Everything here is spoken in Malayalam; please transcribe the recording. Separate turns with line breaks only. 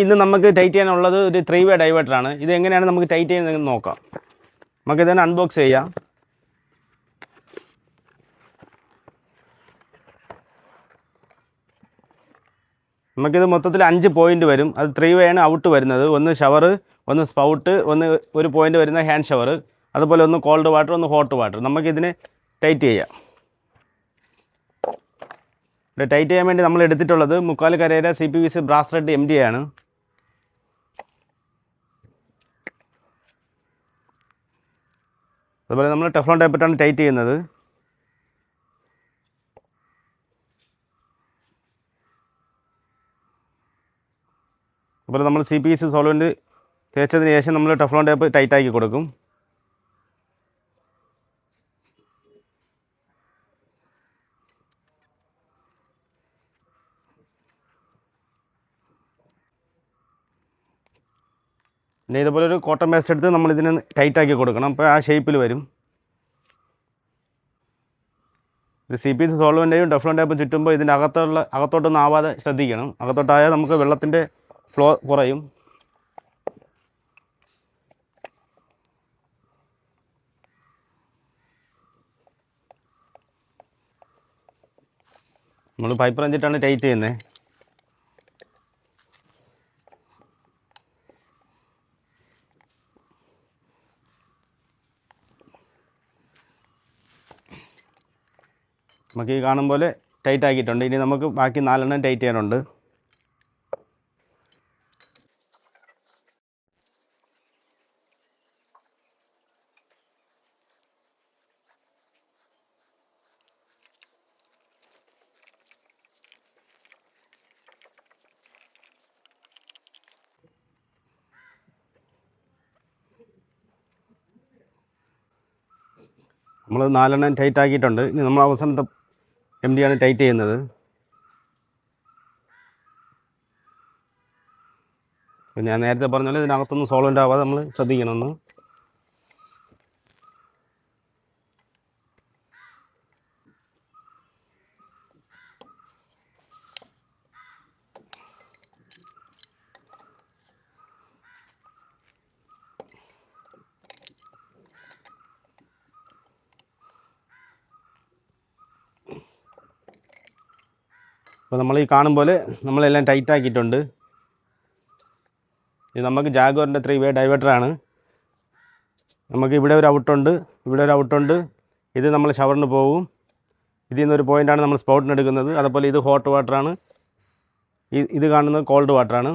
ഇന്ന് നമുക്ക് ടൈറ്റ് ചെയ്യാനുള്ളത് ഒരു 3-വേ ഡൈവേർട്ടറാണ്. ഇത് എങ്ങനെയാണ് നമുക്ക് ടൈറ്റ് ചെയ്യുന്നതെന്ന് നോക്കാം. നമുക്കിതിനെ അൺബോക്സ് ചെയ്യാം. നമുക്കിത് മൊത്തത്തിൽ 5 പോയിൻ്റ് വരും. അത് 3-വേ ആണ് ഔട്ട് വരുന്നത്. ഒന്ന് ഷവർ, ഒന്ന് സ്പൗട്ട്, ഒന്ന് ഒരു പോയിൻ്റ് വരുന്ന ഹാൻഡ് ഷവർ, അതുപോലെ ഒന്ന് കോൾഡ് വാട്ടർ, ഒന്ന് ഹോട്ട് വാട്ടർ. നമുക്കിതിനെ ടൈറ്റ് ചെയ്യാം. ഇത് ടൈറ്റ് ചെയ്യാൻ വേണ്ടി നമ്മൾ എടുത്തിട്ടുള്ളത് 3/4 Carrera CPVC brass thread MDA ആണ്. അതുപോലെ നമ്മൾ ടെഫ്ലോൺ ടേപ്പ് ഇട്ടാണ് ടൈറ്റ് ചെയ്യുന്നത്. അതുപോലെ നമ്മൾ CPVC സോൾവെൻറ്റ് തേച്ചതിന് ശേഷം നമ്മൾ ടെഫ്ലോൺ ടേപ്പ് ടൈറ്റാക്കി കൊടുക്കും. പിന്നെ ഇതുപോലെ ഒരു കോട്ടൺ പേസ്റ്റ് എടുത്ത് നമ്മളിതിനെ ടൈറ്റാക്കി കൊടുക്കണം. അപ്പോൾ ആ ഷേപ്പിൽ വരും. ഇത് CPVC സോൾവെൻ്റെയും ടെഫ്ലോൺ ടേപ്പും ചുറ്റുമ്പോൾ ഇതിൻ്റെ അകത്തോട്ടൊന്നും ആവാതെ ശ്രദ്ധിക്കണം. അകത്തോട്ടായാൽ നമുക്ക് വെള്ളത്തിൻ്റെ ഫ്ലോ കുറയും. നമ്മൾ പൈപ്പ് റഞ്ചിട്ടാണ് ടൈറ്റ് ചെയ്യുന്നത്. നമുക്ക് ഈ കാണും പോലെ ടൈറ്റ് ആക്കിയിട്ടുണ്ട്. ഇനി നമുക്ക് ബാക്കി 4 ടൈറ്റ് ചെയ്യാനുണ്ട്. നമ്മൾ 4 ടൈറ്റ് ആക്കിയിട്ടുണ്ട്. ഇനി നമ്മൾ അവസാനത്തെ MD ആണ് ടൈറ്റ് ചെയ്യുന്നത്. ഞാൻ നേരത്തെ പറഞ്ഞാൽ ഇതിനകത്തൊന്നും സോൾവെൻ്റ് ആവാതെ നമ്മൾ ശ്രദ്ധിക്കണമെന്ന്. അപ്പോൾ നമ്മൾ ഈ കാണും പോലെ നമ്മളെല്ലാം ടൈറ്റ് ആക്കിയിട്ടുണ്ട്. ഇത് നമുക്ക് ജാഗ്വാറിൻ്റെ 3-വേ ഡൈവേർട്ടറാണ്. നമുക്ക് ഇവിടെ ഒരു ഔട്ടുണ്ട്, ഇവിടെ ഒരു ഔട്ടുണ്ട്. ഇത് നമ്മൾ ഷവറിന് പോകും. ഇതിൽ നിന്നൊരു പോയിൻ്റാണ് നമ്മൾ സ്പൗട്ടിന് എടുക്കുന്നത്. അതുപോലെ ഇത് ഹോട്ട് വാട്ടറാണ്. ഇത് കാണുന്നത് കോൾഡ് വാട്ടറാണ്.